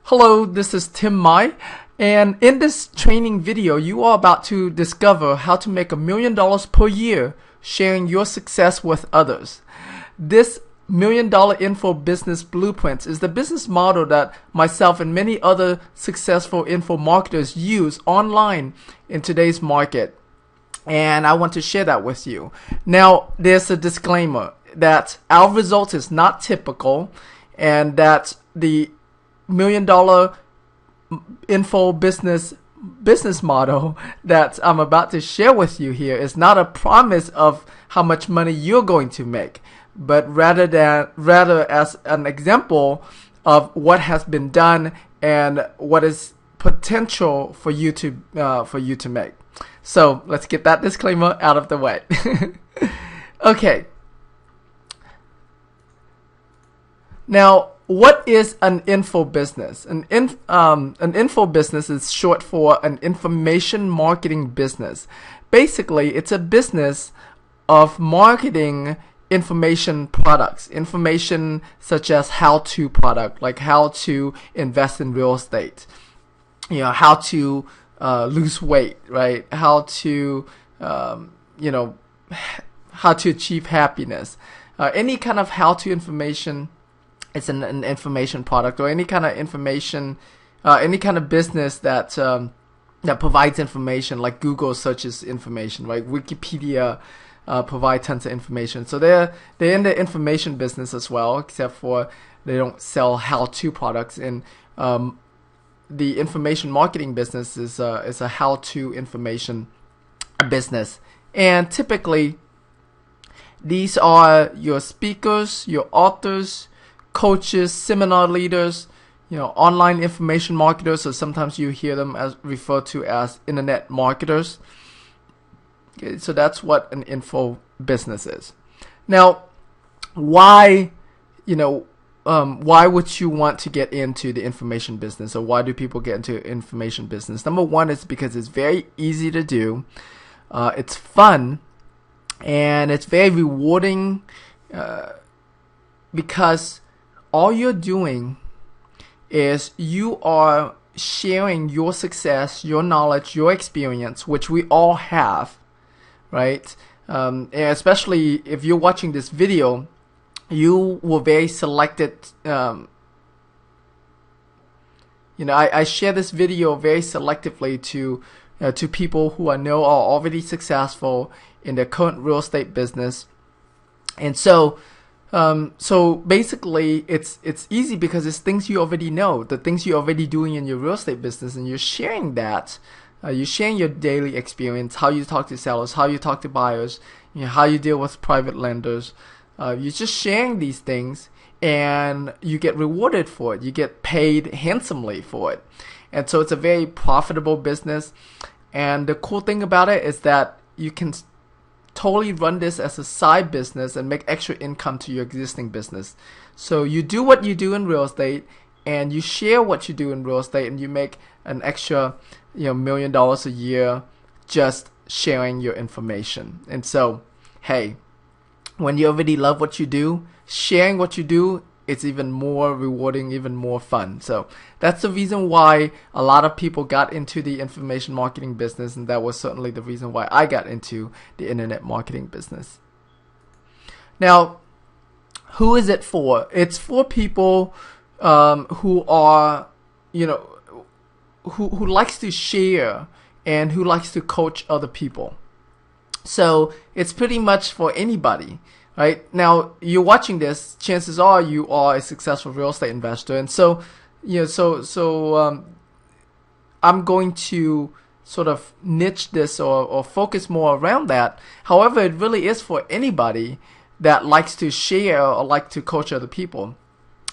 Hello, this is Tim Mai, and in this training video, you are about to discover how to make $1 million per year sharing your success with others. This $1 Million Info Business Blueprints is the business model that myself and many other successful info marketers use online in today's market. And I want to share that with you. Now, there's a disclaimer that our results is not typical and that the $1 Million Info Business model that I'm about to share with you here is not a promise of how much money you're going to make, but rather as an example of what has been done and what is potential for you to make. So let's get that disclaimer out of the way. Okay. Now, what is an info business? An info business is short for an information marketing business. Basically, it's a business of marketing information products, information such as how-to product, like how to invest in real estate, how to lose weight, right? How to, how to achieve happiness. Any kind of how-to information. It's an information product, or any kind of information, any kind of business that that provides information, like Google searches information, right? Wikipedia provide tons of information. So they're in the information business as well, except for they don't sell how-to products. And the information marketing business is a how-to information business. And typically, these are your speakers, your authors, coaches, seminar leaders, online information marketers, or sometimes you hear them as referred to as internet marketers. Okay, so that's what an info business is. Now, why would you want to get into the information business, or why do people get into information business? Number one is because it's very easy to do, it's fun, and it's very rewarding because all you're doing is you are sharing your success, your knowledge, your experience, which we all have, right? And especially if you're watching this video, you were very selected. I share this video very selectively to people who I know are already successful in their current real estate business, and so basically it's easy because it's things you already know, the things you're already doing in your real estate business, and you're sharing that. You're sharing your daily experience, how you talk to sellers, how you talk to buyers, how you deal with private lenders. You're just sharing these things, and you get rewarded for it. You get paid handsomely for it. And so it's a very profitable business. And the cool thing about it is that you can totally run this as a side business and make extra income to your existing business. So you do what you do in real estate, and you share what you do in real estate, and you make an extra $1 million a year just sharing your information. And so, hey, when you already love what you do, sharing what you do, it's even more rewarding, even more fun. So that's the reason why a lot of people got into the information marketing business, and that was certainly the reason why I got into the internet marketing business. Now, who is it for? It's for people who are, who likes to share and who likes to coach other people. So it's pretty much for anybody. Right now, you're watching this. Chances are you are a successful real estate investor, and so I'm going to sort of niche this or focus more around that. However, it really is for anybody that likes to share or like to coach other people.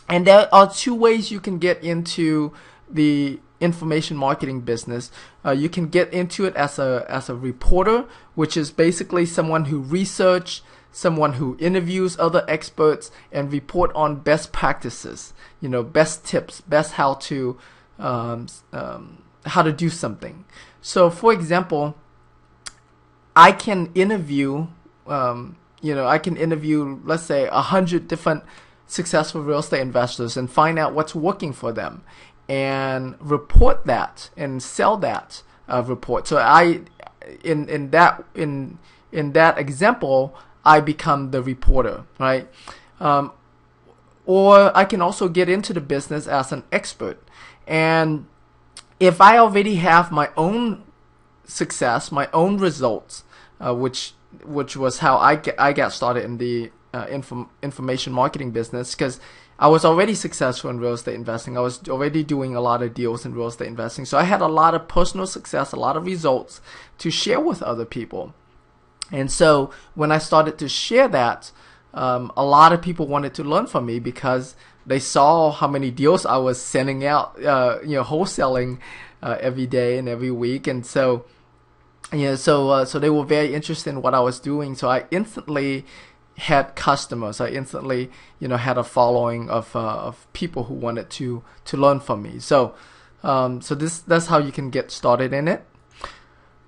And there are two ways you can get into the information marketing business. You can get into it as a reporter, which is basically someone who research, someone who interviews other experts and report on best practices, best tips, best how to do something. So, for example, I can interview, let's say 100 different successful real estate investors and find out what's working for them. and report that and sell that report. So in that example, I become the reporter, right? Or I can also get into the business as an expert. And if I already have my own success, my own results, which was how I got started in the information marketing business, because I was already successful in real estate investing. I was already doing a lot of deals in real estate investing. So I had a lot of personal success, a lot of results to share with other people. And so when I started to share that, a lot of people wanted to learn from me because they saw how many deals I was sending out, wholesaling every day and every week. And so, so they were very interested in what I was doing. So I instantly had customers. I instantly, had a following of people who wanted to learn from me. So, that's how you can get started in it.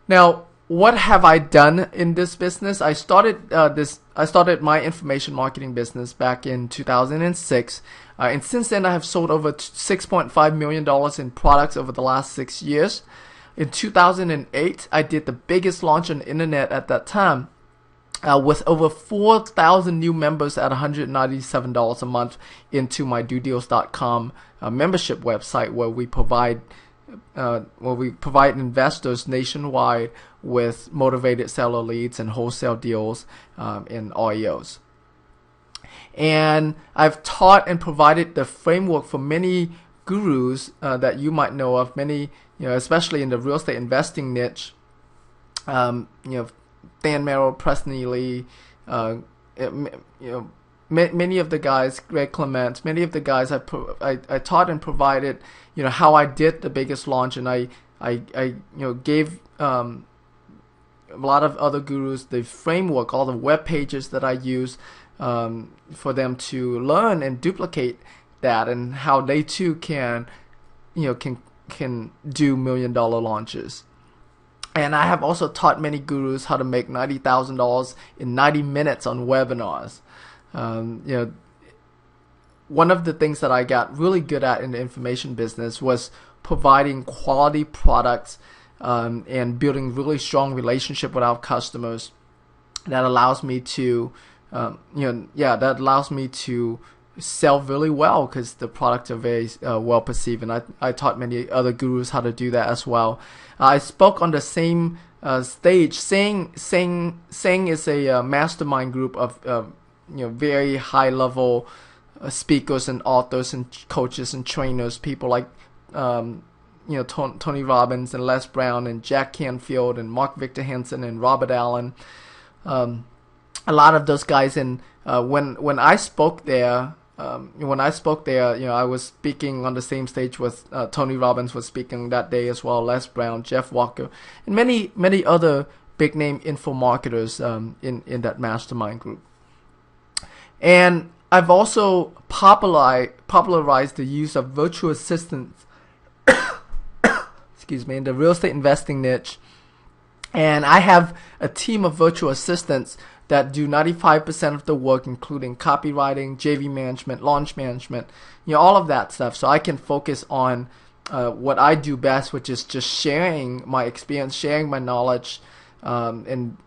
Now, what have I done in this business? I started my information marketing business back in 2006, and since then I have sold over $6.5 million in products over the last 6 years. In 2008, I did the biggest launch on the internet at that time, with over 4,000 new members at $197 a month into my DoDeals.com membership website, where we provide investors nationwide with motivated seller leads and wholesale deals in REOs. And I've taught and provided the framework for many gurus that you might know of, many, especially in the real estate investing niche. Dan Merrill, Preston Ely, many of the guys, Greg Clement, many of the guys I taught and provided, how I did the biggest launch, and I gave a lot of other gurus the framework, all the web pages that I use for them to learn and duplicate that, and how they too can do $1 million launches. And I have also taught many gurus how to make $90,000 in 90 minutes on webinars. One of the things that I got really good at in the information business was providing quality products and building really strong relationship with our customers. That allows me to, sell really well because the products are very well perceived. And I taught many other gurus how to do that as well. I spoke on the same stage. Sing is a mastermind group of very high level speakers and authors and coaches and trainers, people like Tony Robbins and Les Brown and Jack Canfield and Mark Victor Hansen and Robert Allen. A lot of those guys. And when I spoke there, I was speaking on the same stage with Tony Robbins was speaking that day as well, Les Brown, Jeff Walker, and many other big name info marketers in that mastermind group. And I've also popularized the use of virtual assistants in the real estate investing niche. And I have a team of virtual assistants that do 95% of the work, including copywriting, JV management, launch management, all of that stuff. So I can focus on what I do best, which is just sharing my experience, sharing my knowledge, and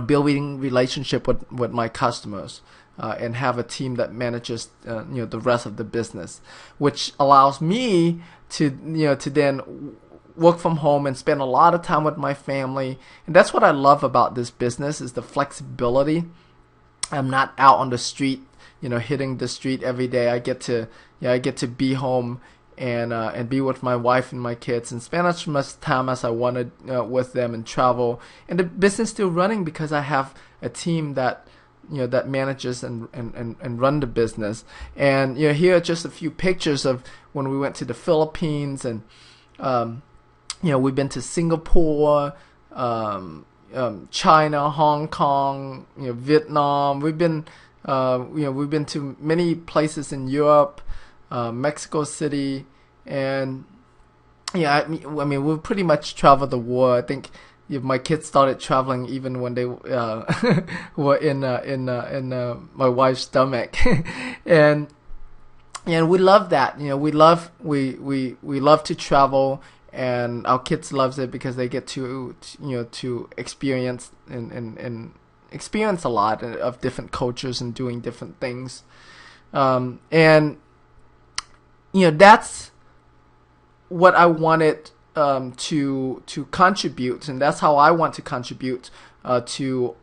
building relationship with my customers, and have a team that manages the rest of the business, which allows me to then work from home and spend a lot of time with my family. And that's what I love about this business, is the flexibility. I'm not out on the street, hitting the street every day. I get to be home and be with my wife and my kids and spend as much time as I wanted with them and travel. And the business still running because I have a team that that manages and run the business. And here are just a few pictures of when we went to the Philippines, and we've been to Singapore, China, Hong Kong, Vietnam. We've been to many places in Europe, Mexico City, and we've pretty much traveled the world. I think my kids started traveling even when they were in my wife's stomach, and and we love that. We love to travel, and our kids loves it because they get to experience and experience a lot of different cultures and doing different things. And that's what I wanted to contribute, and that's how I want to contribute to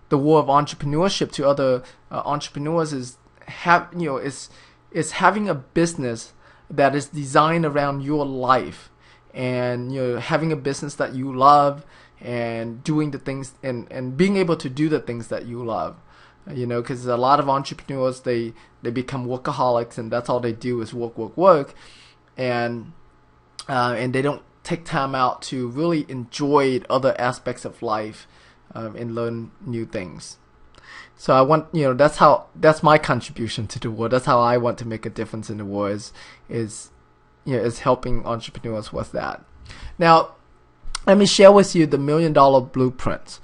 the world of entrepreneurship to other entrepreneurs is having a business that is designed around your life, and having a business that you love, and doing the things and being able to do the things that you love. Because a lot of entrepreneurs, they become workaholics, and that's all they do is work, and they don't take time out to really enjoy other aspects of life and learn new things. So I want, that's my contribution to the world. That's how I want to make a difference in the world is helping entrepreneurs with that. Now, let me share with you the $1 Million Blueprint.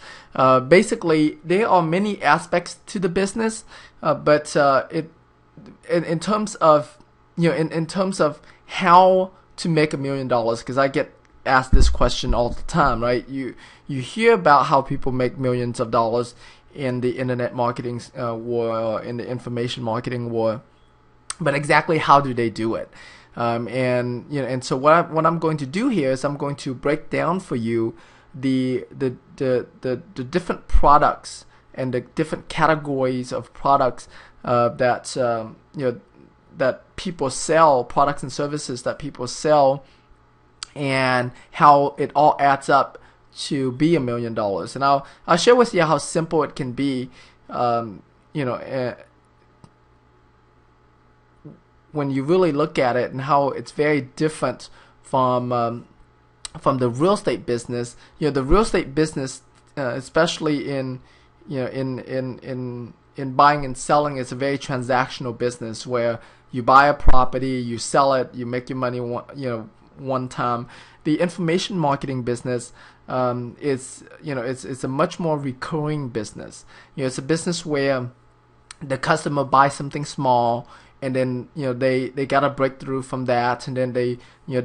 Basically, there are many aspects to the business, but in terms of in terms of how to make $1 million, because I get asked this question all the time, right? You hear about how people make millions of dollars in the internet marketing war, or in the information marketing war, but exactly how do they do it? And so what I'm going to do here is I'm going to break down for you the different products and the different categories of products that that people sell, products and services that people sell, and how it all adds up to be $1 million. And I'll share with you how simple it can be. When you really look at it, and how it's very different from the real estate business. The real estate business, especially in buying and selling, is a very transactional business where you buy a property, you sell it, you make your money one time. The information marketing business is it's a much more recurring business. It's a business where the customer buys something small, and then they got a breakthrough from that, and then they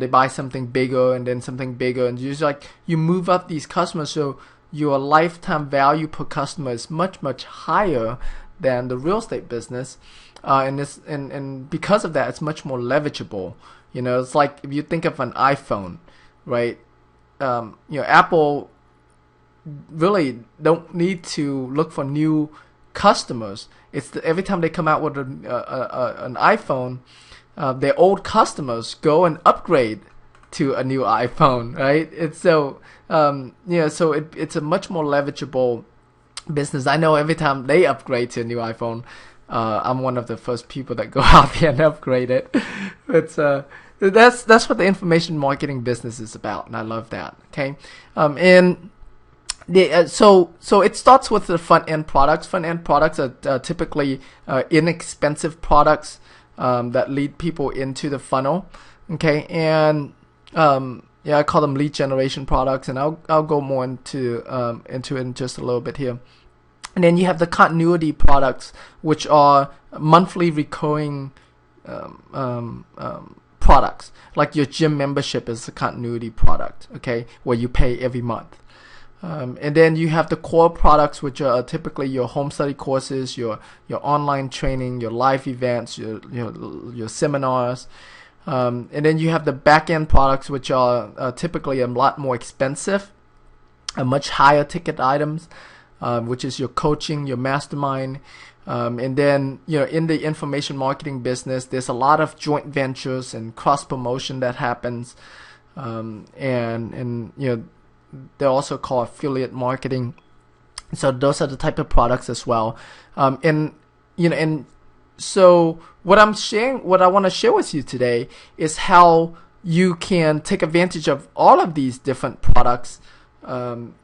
buy something bigger, and then something bigger, and you move up these customers, so your lifetime value per customer is much higher than the real estate business, and because of that, it's much more leverageable. It's like if you think of an iPhone, right? Apple really don't need to look for new customers. Every time they come out with an iPhone, their old customers go and upgrade to a new iPhone, right? It's so it's a much more leverageable business. I know every time they upgrade to a new iPhone, I'm one of the first people that go out there and upgrade it. That's what the information marketing business is about, and I love that. Okay, so it starts with the front end products. Front end products are typically inexpensive products that lead people into the funnel. Okay, and I call them lead generation products, and I'll go more into it in just a little bit here. And then you have the continuity products, which are monthly recurring products. Like your gym membership is a continuity product, okay, where you pay every month. And then you have the core products, which are typically your home study courses, your online training, your live events, your seminars. And then you have the back end products, which are typically a lot more expensive, much higher ticket items, which is your coaching, your mastermind. And then in the information marketing business, there's a lot of joint ventures and cross promotion that happens, and they're also called affiliate marketing. So those are the type of products as well. And so what I want to share with you today is how you can take advantage of all of these different products, and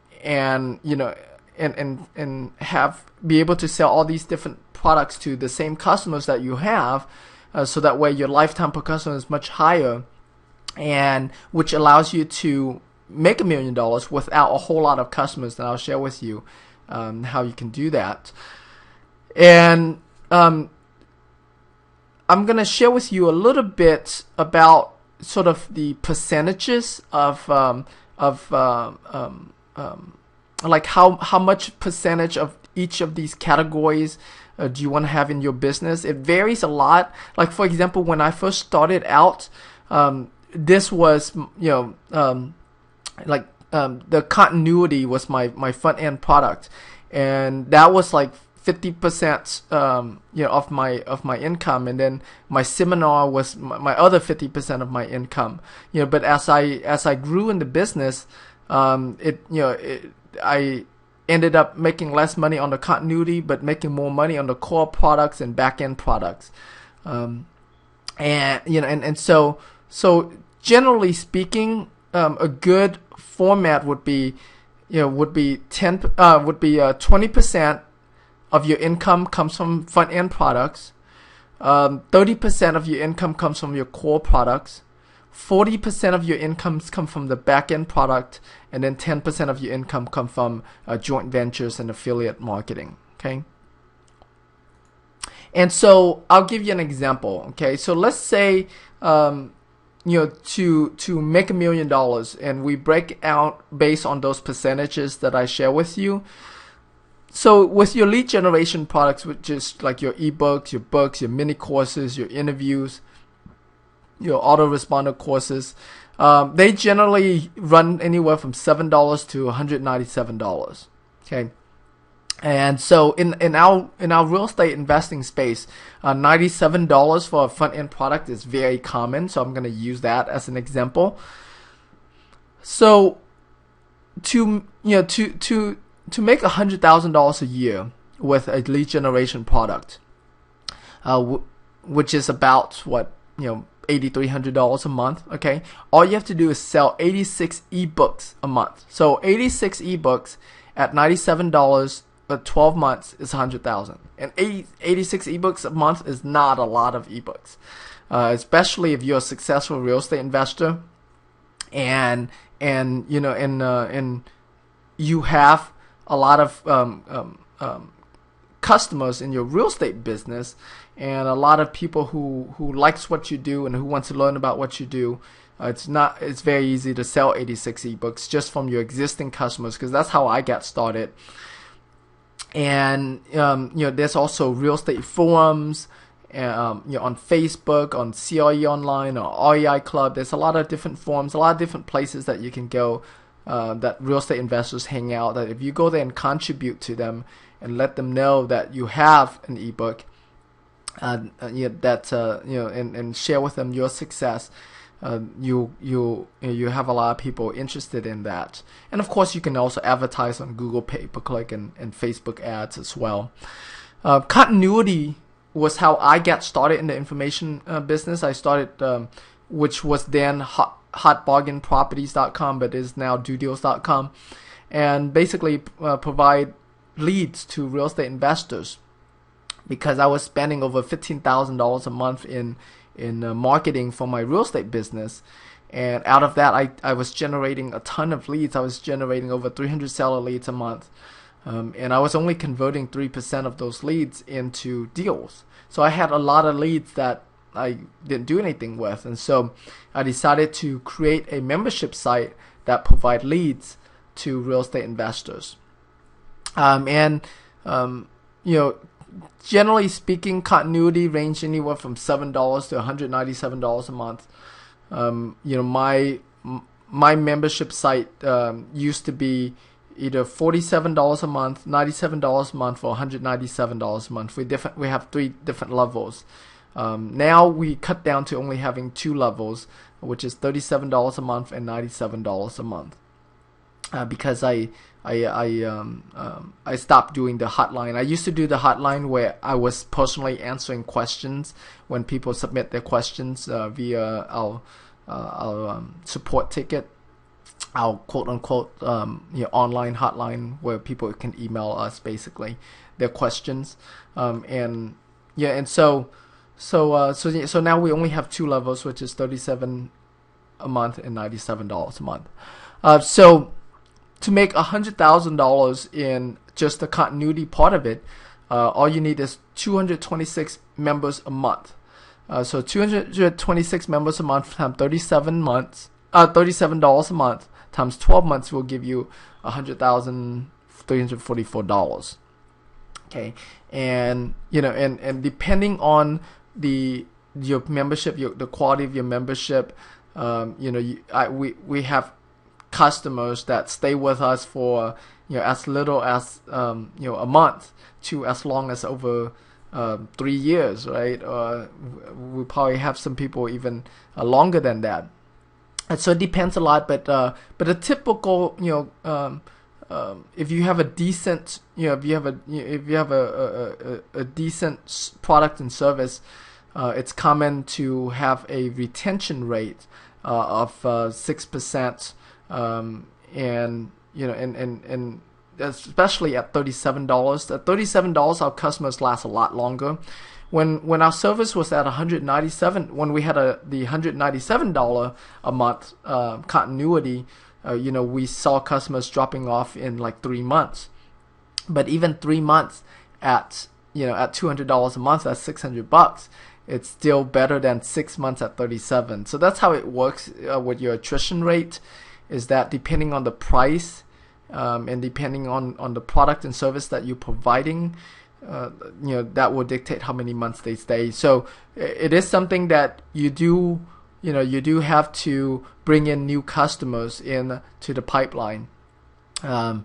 be able to sell all these different products to the same customers that you have, so that way your lifetime per customer is much higher, and which allows you to make $1 million without a whole lot of customers. And I'll share with you how you can do that. And I'm gonna share with you a little bit about sort of the percentages of like how much percentage of each of these categories do you want to have in your business. It varies a lot. Like for example, when I first started out, this was the continuity was my front end product, and that was like 50% of my income, and then my seminar was my other 50% of my income. But as I grew in the business, I ended up making less money on the continuity, but making more money on the core products and back end products. So generally speaking, a good format would be 20% of your income comes from front end products, 30% of your income comes from your core products, 40% of your incomes come from the back end product, and then 10% of your income come from joint ventures and affiliate marketing. Okay. And so I'll give you an example. Okay. So let's say to make $1 million, and we break out based on those percentages that I share with you. So with your lead generation products, which is like your ebooks, your books, your mini courses, your interviews, your autoresponder courses, they generally run anywhere from $7 to $197. Okay. And so in our real estate investing space, $97 for a front end product is very common. So I'm going to use that as an example. So to make $100,000 a year with a lead generation product, which is about $8,300 a month. Okay, all you have to do is sell 86 ebooks a month. So 86 ebooks at $97 for 12 months is $100,000, and 86 ebooks a month is not a lot of ebooks, especially if you're a successful real estate investor, and you have a lot of customers in your real estate business, and a lot of people who likes what you do and who wants to learn about what you do. It's very easy to sell 86 ebooks just from your existing customers, because that's how I got started. And there's also real estate forums on Facebook, on CRE Online, or REI Club. There's a lot of different forums, a lot of different places that you can go that real estate investors hang out. That if you go there and contribute to them and let them know that you have an ebook, and share with them your success, you have a lot of people interested in that. And of course, you can also advertise on Google pay-per-click and Facebook ads as well. Continuity was how I got started in the information business. I started, which was then hotbargainproperties.com, but is now dodeals.com, and basically provide leads to real estate investors, because I was spending over $15,000 a month in marketing for my real estate business. And out of that, I was generating a ton of leads. I was generating over 300 seller leads a month. And I was only converting 3% of those leads into deals. So I had a lot of leads that I didn't do anything with. And so I decided to create a membership site that provide leads to real estate investors. Generally speaking, continuity range anywhere from $7 to $197 a month. My membership site used to be either $47 a month, $97 a month, or $197 a month. We have 3 different levels. Now we cut down to only having 2 levels, which is $37 a month and $97 a month. Because I stopped doing the hotline. I used to do the hotline where I was personally answering questions when people submit their questions via our support ticket, our quote unquote online hotline, where people can email us basically their questions. So now we only have 2 levels, which is $37 a month and $97 a month. So to make $100,000 in just the continuity part of it, all you need is 226 members a month. So 226 members a month times 37 months, $37 a month times 12 months will give you $100,344. Okay, and and depending on your membership, the quality of your membership, we have customers that stay with us for as little as a month to as long as over 3 years, right? We probably have some people even longer than that. And so it depends a lot, but a typical if you have a decent if you have a decent product and service, it's common to have a retention rate of 6%, and especially at $37. At $37, our customers last a lot longer. When our service was at $197, when we had the $197 a month continuity, we saw customers dropping off in like 3 months. But even 3 months at $200 a month, that's $600. It's still better than 6 months at $37. So that's how it works with your attrition rate. Is that depending on the price and depending on the product and service that you're providing, that will dictate how many months they stay. So it is something that you do have to bring in new customers in to the pipeline. And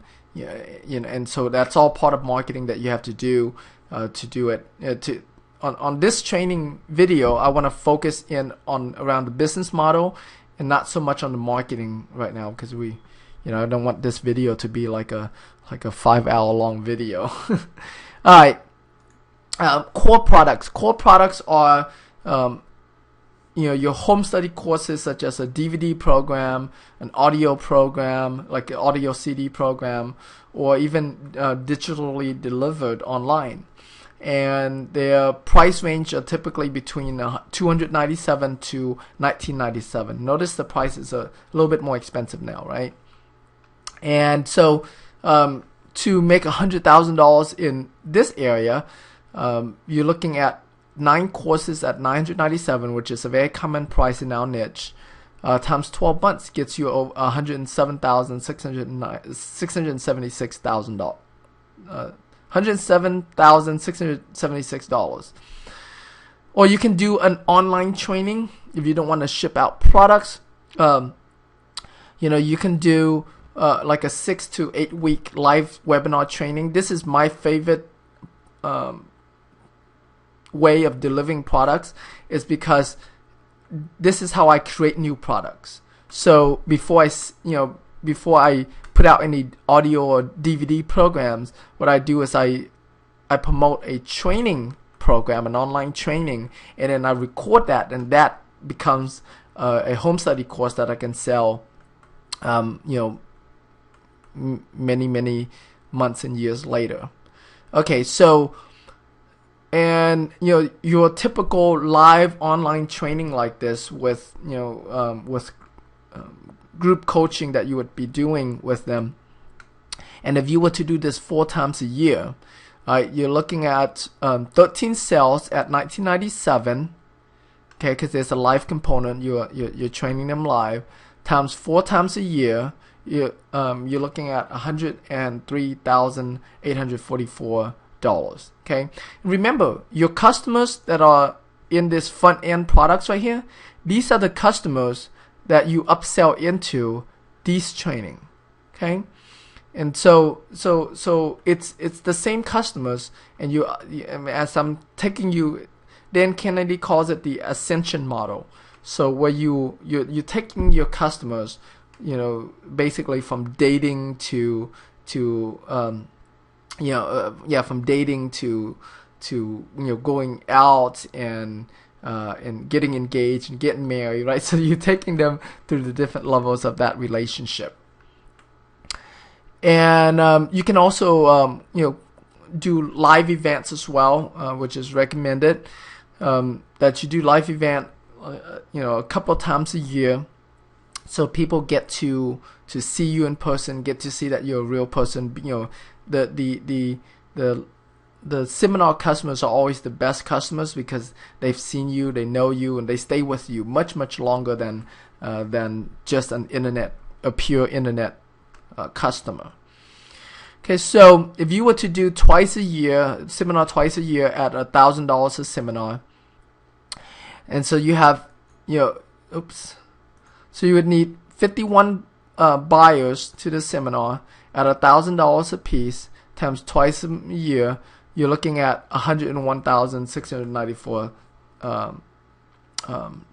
so that's all part of marketing that you have to do to do it. On this training video, I want to focus in on around the business model and not so much on the marketing right now, because I don't want this video to be like a 5-hour long video. All right. Core products. Core products are your home study courses, such as a DVD program, an audio program, like an audio CD program, or even digitally delivered online. And their price range are typically between $297 to $1997. Notice the price is a little bit more expensive now, right? And so to make $100,000 in this area, you're looking at 9 courses at $997, which is a very common price in our niche, times 12 months gets you $107,676. Or you can do an online training if you don't want to ship out products. You can do like a 6 to 8 week live webinar training. This is my favorite way of delivering products, is because this is how I create new products. So before I put out any audio or DVD programs, what I do is I promote a training program, an online training, and then I record that, and that becomes a home study course that I can sell many months and years later. Okay, so and your typical live online training like this with group coaching that you would be doing with them, and if you were to do this 4 times a year, you're looking at 13 sales at $1997. Okay, because there's a live component. You're training them live, times 4 times a year. You're looking at $103,844. Okay, remember, your customers that are in this front end products right here, these are the customers that you upsell into these training. Okay, and so it's the same customers, and as I'm taking you, Dan Kennedy calls it the ascension model. So where you're taking your customers, basically from dating to from dating to going out and getting engaged and getting married, right? So you're taking them through the different levels of that relationship. And you can also do live events as well, which is recommended, that you do live event a couple times a year, so people get to see you in person, get to see that you're a real person. The the seminar customers are always the best customers because they've seen you, they know you, and they stay with you much longer than just a pure internet customer. Okay, so if you were to do seminar twice a year at $1,000 a seminar, and so you have, so you would need 51 buyers to the seminar at $1,000 a piece times twice a year. You're looking at $101,694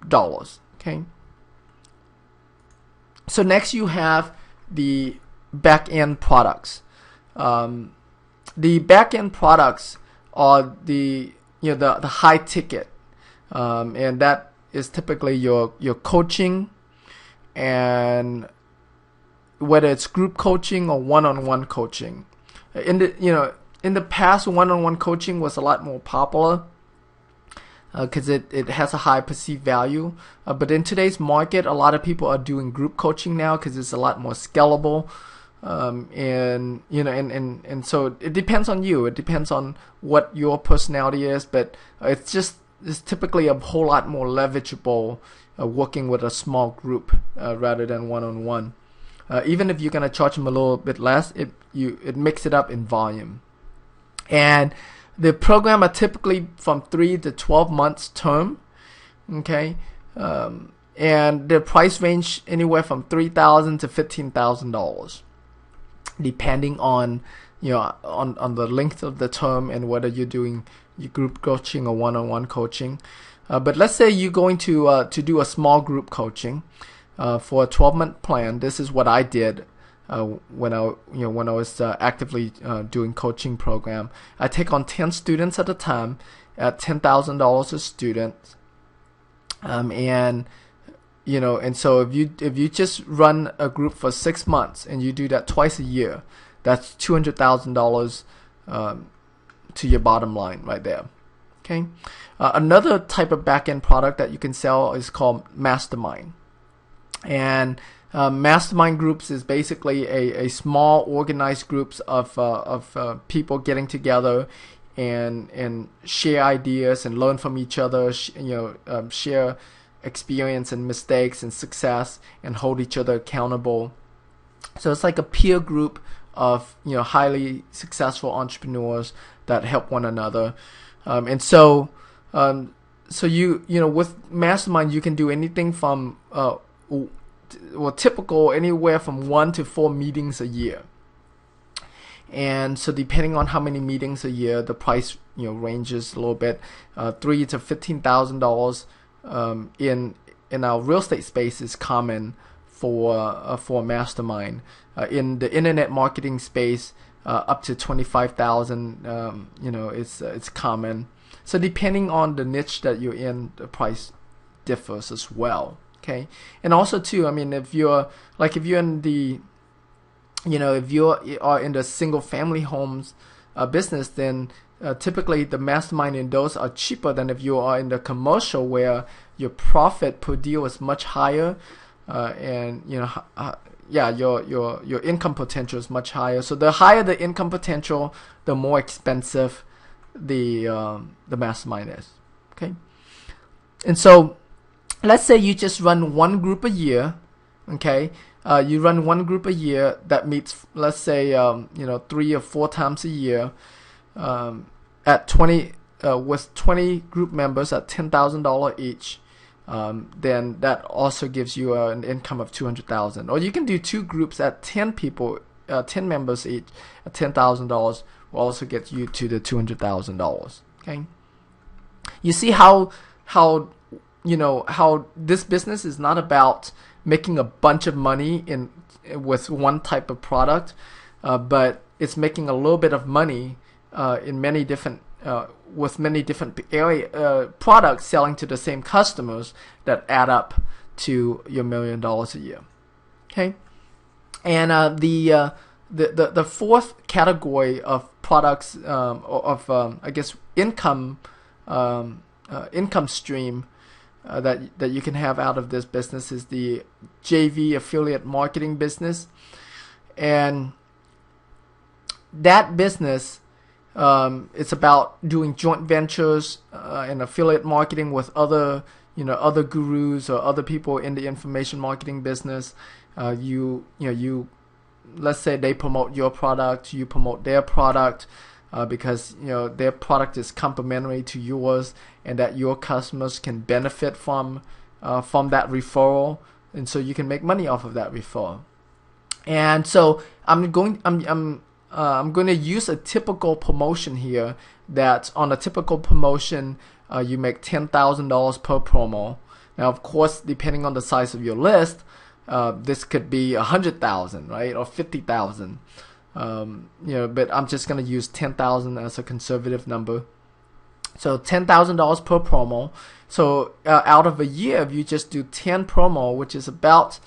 dollars. Okay. So next you have the back end products. The back end products are the high ticket, and that is typically your coaching, and whether it's group coaching or one-on-one coaching. In the past, one-on-one coaching was a lot more popular because it has a high perceived value. But in today's market, a lot of people are doing group coaching now because it's a lot more scalable. And so it depends on you. It depends on what your personality is, but it's typically a whole lot more leverageable working with a small group rather than one-on-one. Even if you're gonna charge them a little bit less, it makes it up in volume. And the program are typically from 3 to 12 months term. Okay, and the price range anywhere from $3,000 to $15,000. Depending on on the length of the term and whether you're doing your group coaching or one-on-one coaching. But let's say you're going to do a small group coaching for a 12-month plan. This is what I did when I was actively doing coaching program. I take on 10 students at a time at $10,000 a student, and so if you just run a group for 6 months and you do that twice a year, that's $200,000 to your bottom line right there. Okay. Another type of back-end product that you can sell is called Mastermind. And Mastermind groups is basically a small organized groups of people getting together and share ideas and learn from each other. Share experience and mistakes and success and hold each other accountable. So it's like a peer group of highly successful entrepreneurs that help one another. So with Mastermind you can do anything from typical anywhere from 1 to 4 meetings a year. And so depending on how many meetings a year, the price ranges a little bit. $3,000 to $15,000 in our real estate space is common for Mastermind. In the internet marketing space, up to $25,000, it's common. So depending on the niche that you're in, the price differs as well. Okay, and also too, if you're in the, if you are in the single family homes business, then typically the Mastermind in those are cheaper than if you are in the commercial, where your profit per deal is much higher, and your income potential is much higher. So the higher the income potential, the more expensive the Mastermind is. Okay, and so let's say you just run one group a year. Okay, you run one group a year that meets, let's say 3 or 4 times a year, at 20 with 20 group members at $10,000 each. Then that also gives you an income of $200,000. Or you can do 2 groups at 10 people, 10 members each at $10,000 will also get you to the $200,000. Okay, you see how this business is not about making a bunch of money with one type of product, but it's making a little bit of money in many different with many different products selling to the same customers that add up to your $1 million a year. Okay, and the fourth category of products income stream that you can have out of this business is the JV affiliate marketing business. And that business It's about doing joint ventures and affiliate marketing with other gurus or other people in the information marketing business. Let's say they promote your product, you promote their product, because their product is complementary to yours, and that your customers can benefit from that referral, and so you can make money off of that referral. And so I'm going to use a typical promotion here. That on a typical promotion, you make $10,000 per promo. Now, of course, depending on the size of your list, this could be 100,000, right, or 50,000. But I'm just going to use 10,000 as a conservative number. So $10,000 per promo. So out of a year, if you just do 10 promo, which is about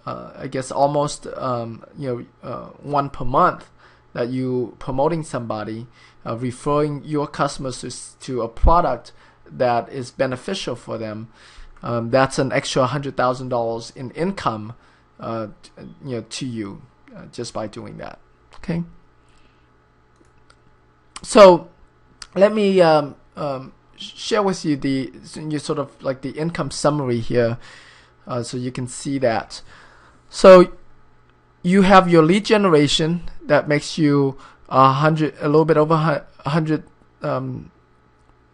I guess almost one per month, that you promoting somebody, referring your customers to a product that is beneficial for them. That's an extra $100,000 in income, to you, just by doing that. Okay. So let me share with you the sort of like the income summary here, so you can see that. So you have your lead generation that makes you a little bit over $100,000,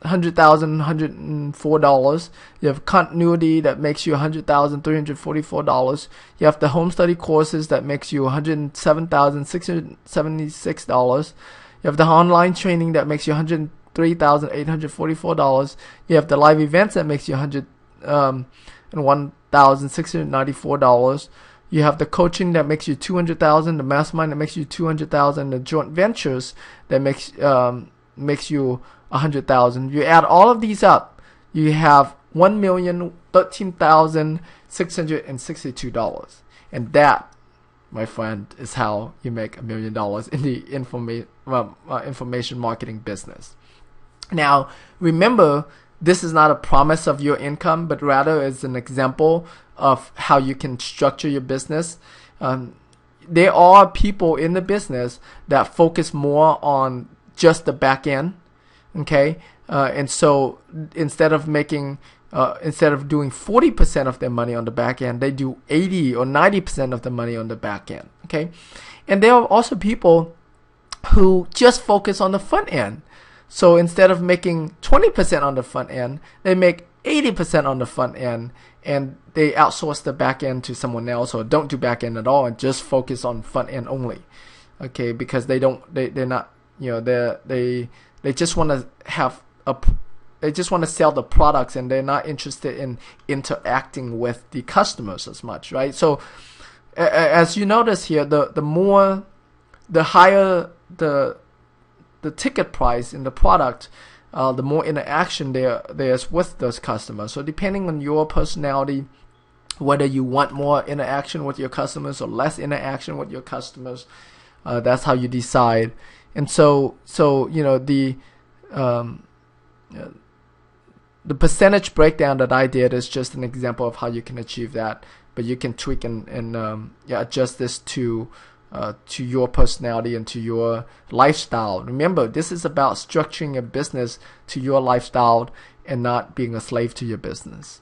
$104. You have continuity that makes you $100,344. You have the home study courses that makes you $107,676. You have the online training that makes you $103,844. You have the live events that makes you $101,694. You have the coaching that makes you $200,000, the mastermind that makes you $200,000, the joint ventures that makes you $100,000. You add all of these up, you have $1,013,662, and that, my friend, is how you make $1 million in the information marketing business. Now, remember, this is not a promise of your income, but rather is an example of how you can structure your business. There are people in the business that focus more on just the back end, okay? And so instead of doing 40% of their money on the back end, they do 80 or 90% of the money on the back end, okay? And there are also people who just focus on the front end. So instead of making 20% on the front end, they make 80% on the front end, and they outsource the back end to someone else, or don't do back end at all and just focus on front end only. Okay, because they just want to they just want to sell the products, and they're not interested in interacting with the customers as much, right? So as you notice here, the higher the ticket price in the product, the more interaction there's with those customers. So depending on your personality, whether you want more interaction with your customers or less interaction with your customers, that's how you decide. And so the percentage breakdown that I did is just an example of how you can achieve that, but you can tweak and adjust this to your personality and to your lifestyle. Remember, this is about structuring a business to your lifestyle and not being a slave to your business.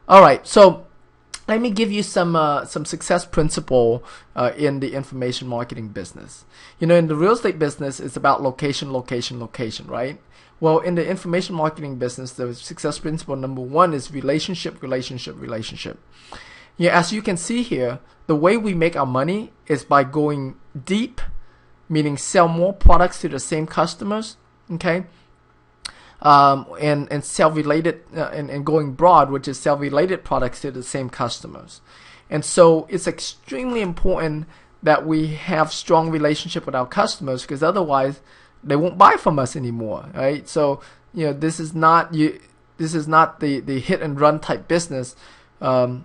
All right, so let me give you some success principle in the information marketing business. In the real estate business, it's about location, right? Well, in the information marketing business, the success principle number one is relationship. Yeah, as you can see here, the way we make our money is by going deep, meaning sell more products to the same customers, okay? And sell related, and going broad, which is sell related products to the same customers. And so it's extremely important that we have strong relationship with our customers, because otherwise they won't buy from us anymore, right? So this is not the hit and run type business. Or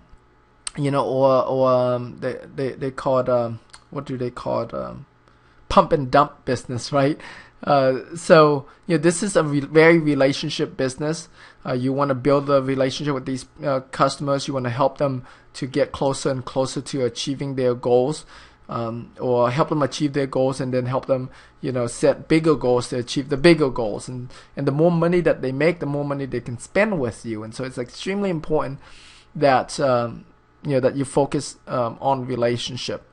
they call it what do they call it? Pump and dump business, right? So this is a very relationship business. You want to build a relationship with these customers. You want to help them to get closer and closer to achieving their goals. or help them achieve their goals, and then help them, set bigger goals to achieve the bigger goals. And the more money that they make, the more money they can spend with you. And so it's extremely important that that you focus on relationship.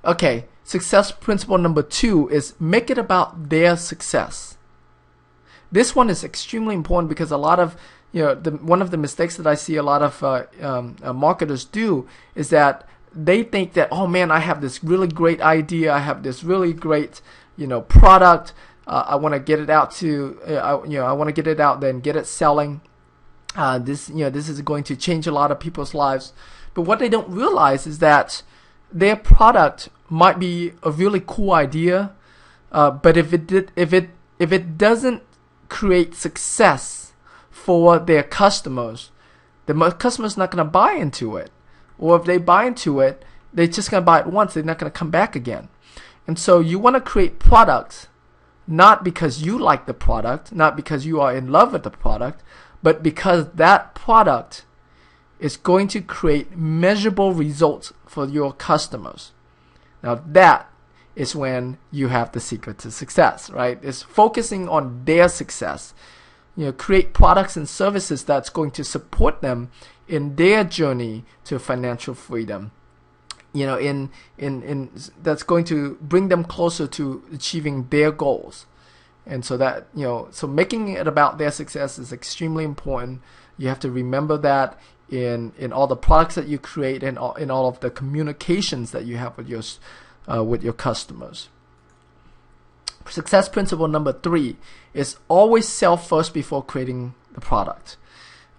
Okay, success principle number 2 is make it about their success. This one is extremely important because a lot of one of the mistakes that I see a lot of marketers do is that they think that, oh man, I have this really great idea, I have this really great product, I want to get it out to I want to get it out there and get it selling. This is going to change a lot of people's lives. But what they don't realize is that their product might be a really cool idea, but if it doesn't create success for their customers, the customer's not going to buy into it. Or if they buy into it, they're just going to buy it once. They're not going to come back again. And so you want to create products not because you like the product, not because you are in love with the product, but because that product is going to create measurable results for your customers. Now that is when you have the secret to success, right? It's focusing on their success. Create products and services that's going to support them in their journey to financial freedom. In that's going to bring them closer to achieving their goals. And so that, so making it about their success is extremely important. You have to remember that in all the products that you create and in all of the communications that you have with your customers. Success principle number 3 is always sell first before creating the product.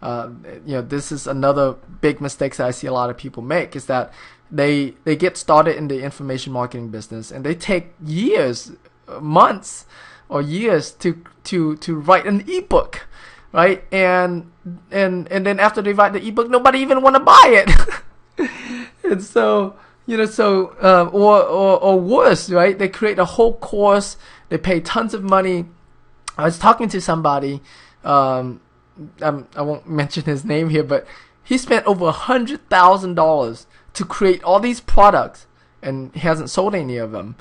This is another big mistake that I see a lot of people make, is that they get started in the information marketing business and they take years, months, or years to write an ebook, right? And then after they write the ebook, nobody even want to buy it. And so or worse, right? They create a whole course, they pay tons of money. I was talking to somebody, I won't mention his name here, but he spent over $100,000 to create all these products, and he hasn't sold any of them,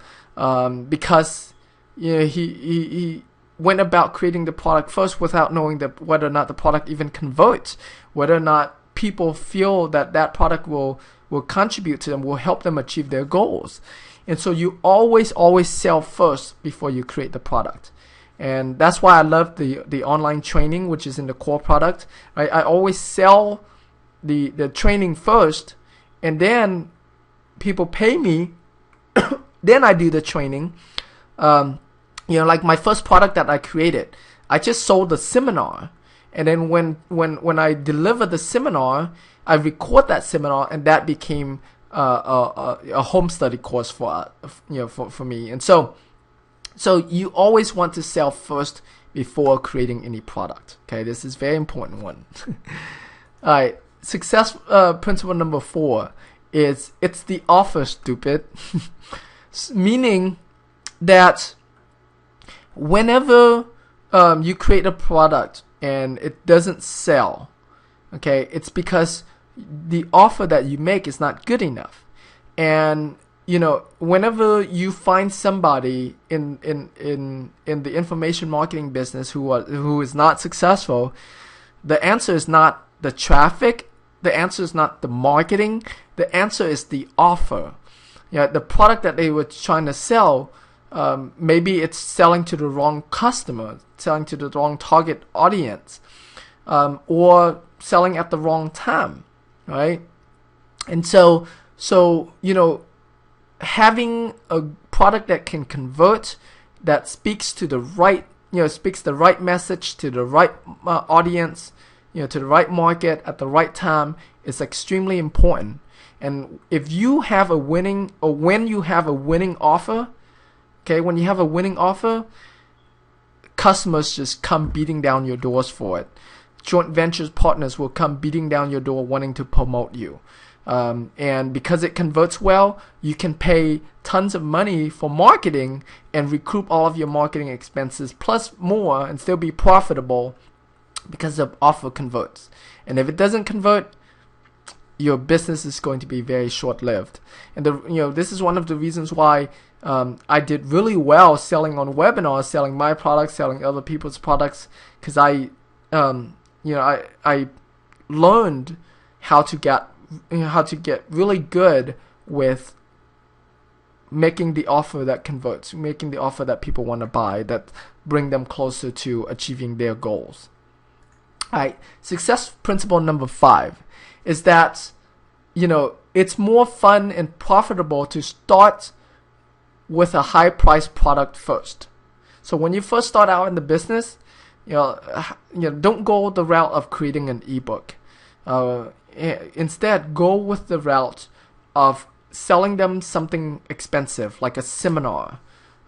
because he went about creating the product first without knowing whether or not the product even converts, whether or not people feel that product will contribute to them, will help them achieve their goals. And so you always sell first before you create the product. And that's why I love the online training, which is in the core product, right? I always sell the training first, and then people pay me, then I do the training. Like my first product that I created, I just sold the seminar. And then when I deliver the seminar, I record that seminar, and that became a home study course for me. And so you always want to sell first before creating any product. Okay, this is a very important one. All right, success principle number 4 is it's the offer, stupid. Meaning that whenever you create a product and it doesn't sell, okay, it's because the offer that you make is not good enough. And whenever you find somebody in the information marketing business who is not successful, the answer is not the traffic, the answer is not the marketing, the answer is the offer. The product that they were trying to sell, maybe it's selling to the wrong customer, selling to the wrong target audience, or selling at the wrong time, right? And so having a product that can convert, that speaks to the right, speaks the right message to the right audience, to the right market at the right time is extremely important. And if you have a winning, or when you have a winning offer, okay, when you have a winning offer, customers just come beating down your doors for it. Joint ventures partners will come beating down your door wanting to promote you. And because it converts well, you can pay tons of money for marketing and recoup all of your marketing expenses plus more and still be profitable because the offer converts. And if it doesn't convert, your business is going to be very short-lived. And this is one of the reasons why I did really well selling on webinars, selling my products, selling other people's products, because I learned how to get really good with making the offer that converts, making the offer that people want to buy, that bring them closer to achieving their goals. All right, success principle number 5 is that it's more fun and profitable to start with a high price product first. So when you first start out in the business, don't go the route of creating an ebook. Instead, go with the route of selling them something expensive, like a seminar,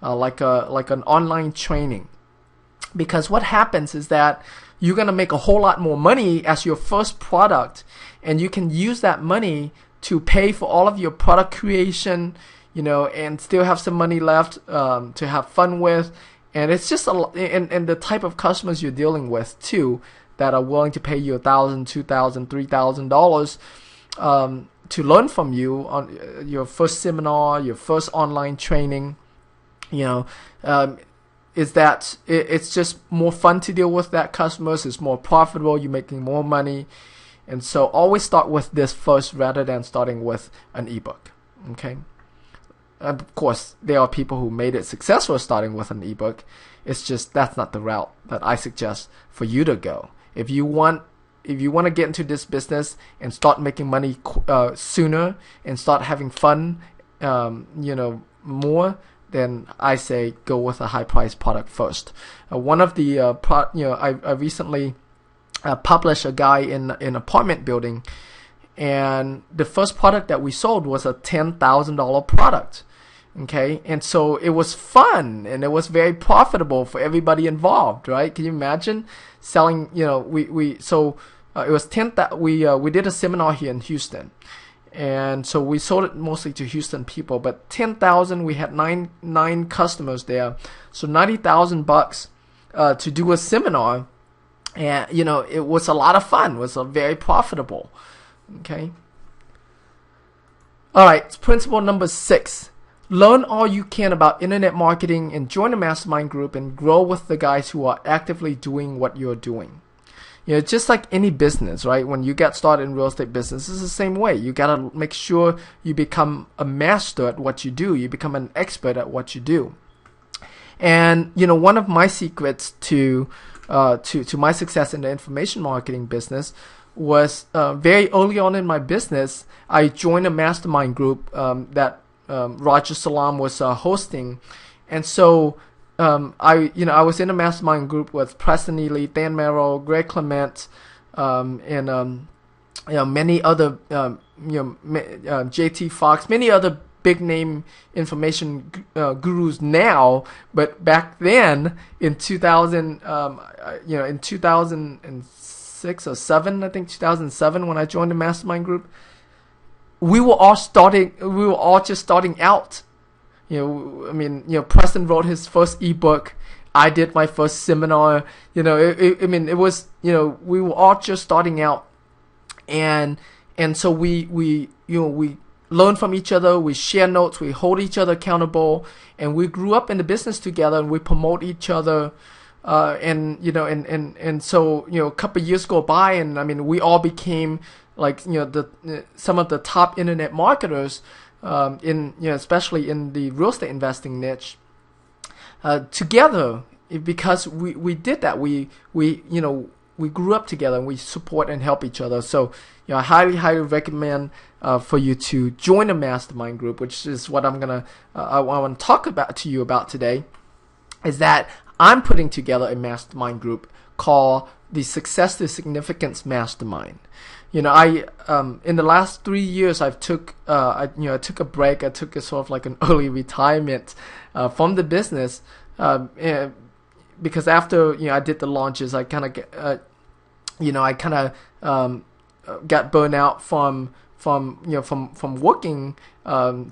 like an online training. Because what happens is that you're going to make a whole lot more money as your first product, and you can use that money to pay for all of your product creation, and still have some money left to have fun with. And it's just and the type of customers you're dealing with too, that are willing to pay you $1,000, $2,000, $3,000 to learn from you on your first seminar, your first online training. Is that it's just more fun to deal with that customers. It's more profitable. You're making more money. And so always start with this first rather than starting with an ebook. Okay. Of course, there are people who made it successful starting with an ebook. It's just that's not the route that I suggest for you to go. If you want to get into this business and start making money sooner and start having fun, more, then I say go with a high price product first. One of the I recently published a guy in an apartment building, and the first product that we sold was a $10,000 product. Okay, and so it was fun and it was very profitable for everybody involved, right? Can you imagine selling? It was we did a seminar here in Houston, and so we sold it mostly to Houston people. But 10,000, we had nine customers there, so $90,000 to do a seminar, and it was a lot of fun. It was very profitable. Okay. All right, principle number 6. Learn all you can about internet marketing and join a mastermind group and grow with the guys who are actively doing what you're doing. Just like any business, right? When you get started in real estate business, it's the same way. You got to make sure you become a master at what you do. You become an expert at what you do. And, one of my secrets to my success in the information marketing business was very early on in my business, I joined a mastermind group that Roger Salam was hosting, and so I was in a mastermind group with Preston Ely, Dan Merrill, Greg Clement, and many other JT Fox, many other big name information gurus now. But back then in 2000, in 2006 or 7, I think 2007, when I joined the mastermind group, we were all just starting out. Preston wrote his first ebook. I did my first seminar. It was, we were all just starting out, and so we learn from each other. We share notes. We hold each other accountable, and we grew up in the business together, and we promote each other. And so a couple of years go by, and we all became like some of the top internet marketers especially in the real estate investing niche together, because we did that. We grew up together, and we support and help each other. So I highly recommend for you to join a mastermind group, which is what I want to talk to you about today. Is that I'm putting together a mastermind group called the Success to Significance Mastermind. I in the last 3 years I took a break. I took a sort of like an early retirement from the business because after I did the launches, I kind of got burnt out from working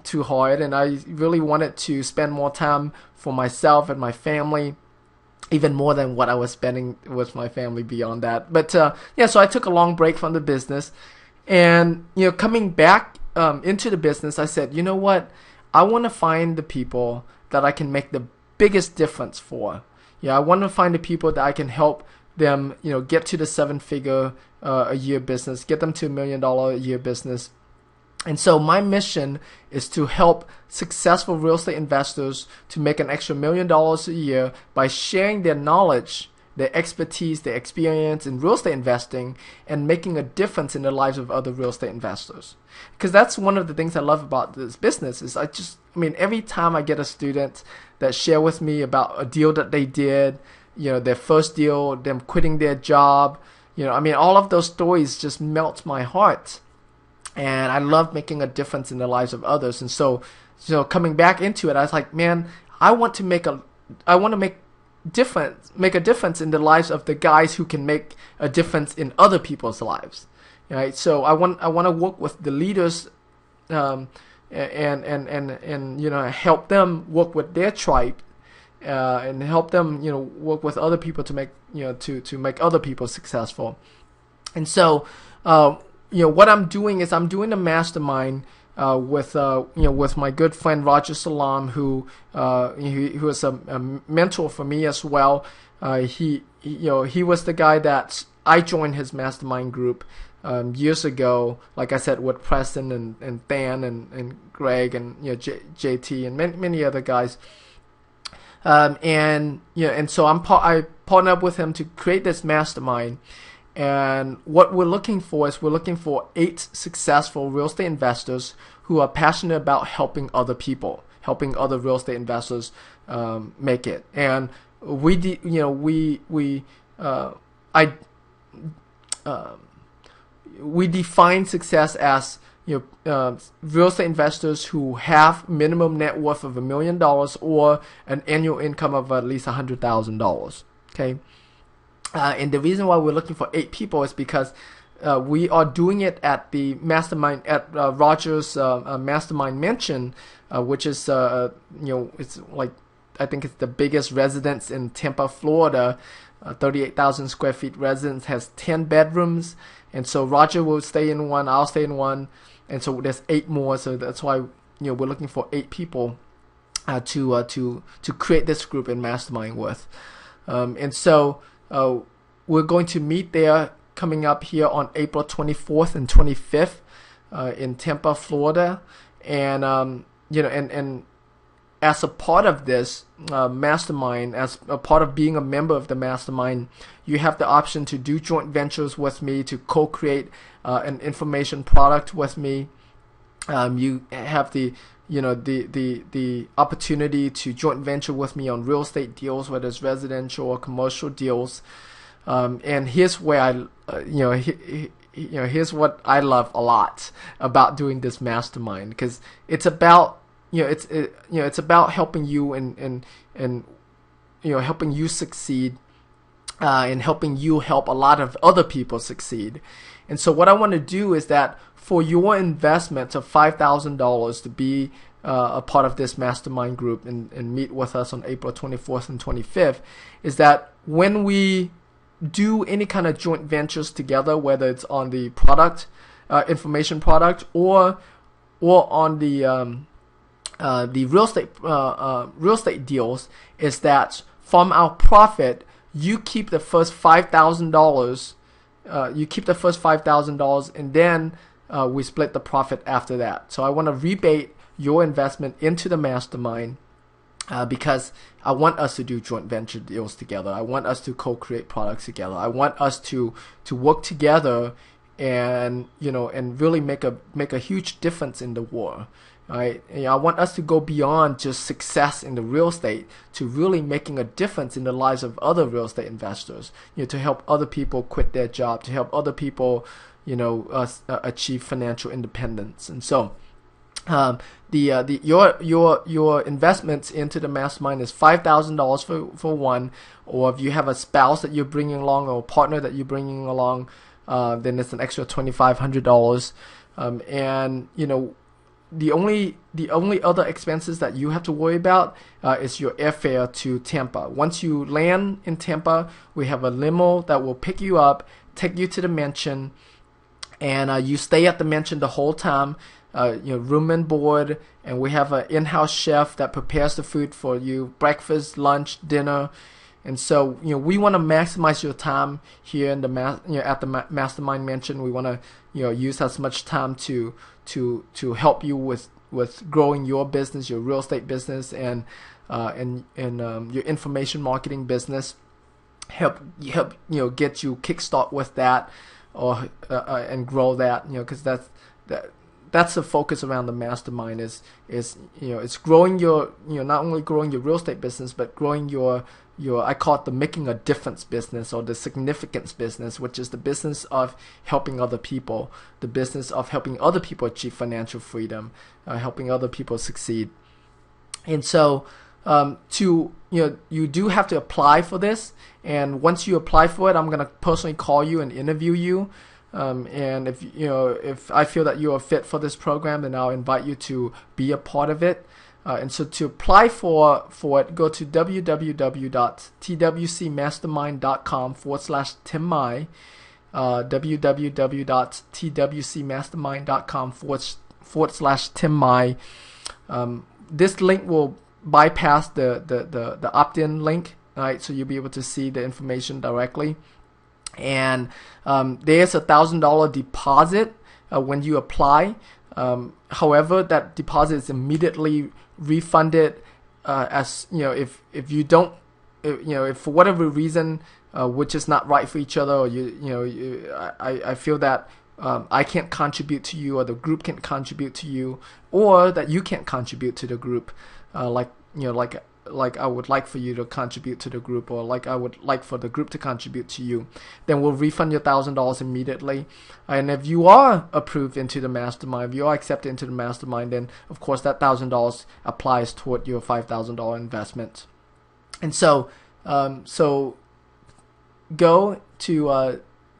too hard, and I really wanted to spend more time for myself and my family, even more than what I was spending with my family beyond that. But so I took a long break from the business, And coming back into the business, I said, you know what? I want to find the people that I can make the biggest difference for. I want to find the people that I can help them, get to the 7-figure a year business, get them to $1 million a year business. And so my mission is to help successful real estate investors to make an extra $1 million a year by sharing their knowledge, their expertise, their experience in real estate investing, and making a difference in the lives of other real estate investors. Because that's one of the things I love about this business is every time I get a student that share with me about a deal that they did, their first deal, them quitting their job, all of those stories just melt my heart. And I love making a difference in the lives of others. And so, coming back into it, I was like, man, I want to make a difference in the lives of the guys who can make a difference in other people's lives. Right? So I want to work with the leaders, and help them work with their tribe, and help them work with other people to make to make other people successful. And so what I'm doing is I'm doing a mastermind with my good friend Roger Salam, who is a mentor for me as well. He was the guy that I joined his mastermind group years ago. Like I said, with Preston and Than and Greg and JT and many other guys. And so I partnered up with him to create this mastermind. And what we're looking for is 8 successful real estate investors who are passionate about helping other people, helping other real estate investors make it. And we define success as real estate investors who have minimum net worth of $1 million or an annual income of at least $100,000. Okay. And the reason why we're looking for 8 people is because we are doing it at the mastermind at Roger's mastermind mansion, which is it's like, I think it's the biggest residence in Tampa, Florida. 38,000 square feet residence, has 10 bedrooms, and so Roger will stay in one, I'll stay in one, and so there's 8 more. So that's why we're looking for 8 people to create this group and mastermind with, and so. We're going to meet there coming up here on April 24th and 25th in Tampa, Florida, and and as a part of this mastermind, as a part of being a member of the mastermind, you have the option to do joint ventures with me, to co-create an information product with me. You have the opportunity to joint venture with me on real estate deals, whether it's residential or commercial deals. And here's where here's what I love a lot about doing this mastermind, because it's about it's about helping you and helping you succeed, and helping you help a lot of other people succeed. And so what I want to do is that for your investment of $5,000 to be a part of this mastermind group and meet with us on April 24th and 25th, is that when we do any kind of joint ventures together, whether it's on the product, information product, or on the real estate deals, is that from our profit, you keep the first $5,000. You keep the first $5,000, and then we split the profit after that. So I want to rebate your investment into the mastermind, because I want us to do joint venture deals together. I want us to co-create products together. I want us to work together and and really make a huge difference in the world. Right? I want us to go beyond just success in the real estate to really making a difference in the lives of other real estate investors. To help other people quit their job, to help other people, achieve financial independence. And so, your investments into the mastermind is $5,000 for one, or if you have a spouse that you're bringing along or a partner that you're bringing along, then it's an extra $2,500. And the only other expenses that you have to worry about is your airfare to Tampa. Once you land in Tampa, we have a limo that will pick you up, take you to the mansion, and you stay at the mansion the whole time. Room and board, and we have an in-house chef that prepares the food for you, breakfast, lunch, dinner. And so, we want to maximize your time here in the at the Mastermind Mansion. We want to, use as much time to help you with growing your business, your real estate business, and your information marketing business. Help get you kickstart with that, or and grow that, because that's the focus around the mastermind is it's growing your, not only growing your real estate business, but growing your I call it the making a difference business, or the significance business, which is the business of helping other people, the business of helping other people achieve financial freedom, helping other people succeed. And so you do have to apply for this, and once you apply for it, I'm going to personally call you and interview you. And if I feel that you're a fit for this program, then I'll invite you to be a part of it. And so to apply for it, go to www.twcmastermind.com/Tim Mai, www.twcmastermind.com/Tim Mai. This link will bypass the opt-in link, right? So you'll be able to see the information directly. And there's $1,000 deposit when you apply. However, that deposit is immediately refunded as if you don't, if for whatever reason which is not right for each other, or I feel that I can't contribute to you, or the group can't contribute to you, or that you can't contribute to the group, like I would like for you to contribute to the group, or like I would like for the group to contribute to you, then we'll refund your $1,000 immediately. And if you are approved into the mastermind, if you are accepted into the mastermind, then of course that $1,000 applies toward your $5,000 investment. And so go to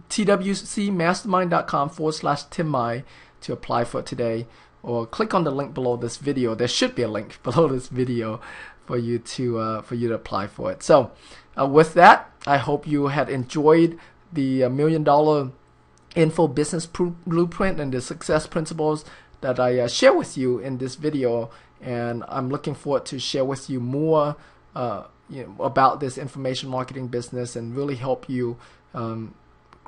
twcmastermind.com/Tim Mai to apply for it today, or click on the link below this video. There should be a link below this video for you to apply for it. So with that, I hope you had enjoyed the $1 Million Info Business Blueprint and the success principles that I share with you in this video. And I'm looking forward to share with you more about this information marketing business, and really help you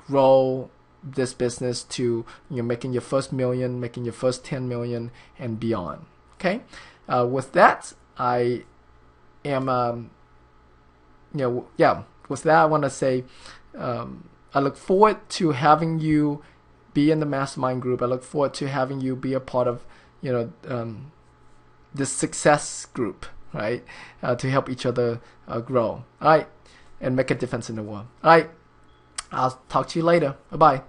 grow this business to making your first million, making your first 10 million, and beyond. Okay, with that, I am with that, I want to say I look forward to having you be in the mastermind group. I look forward to having you be a part of this success group, right, to help each other grow, all right, and make a difference in the world. All right, I'll talk to you later. Bye-bye.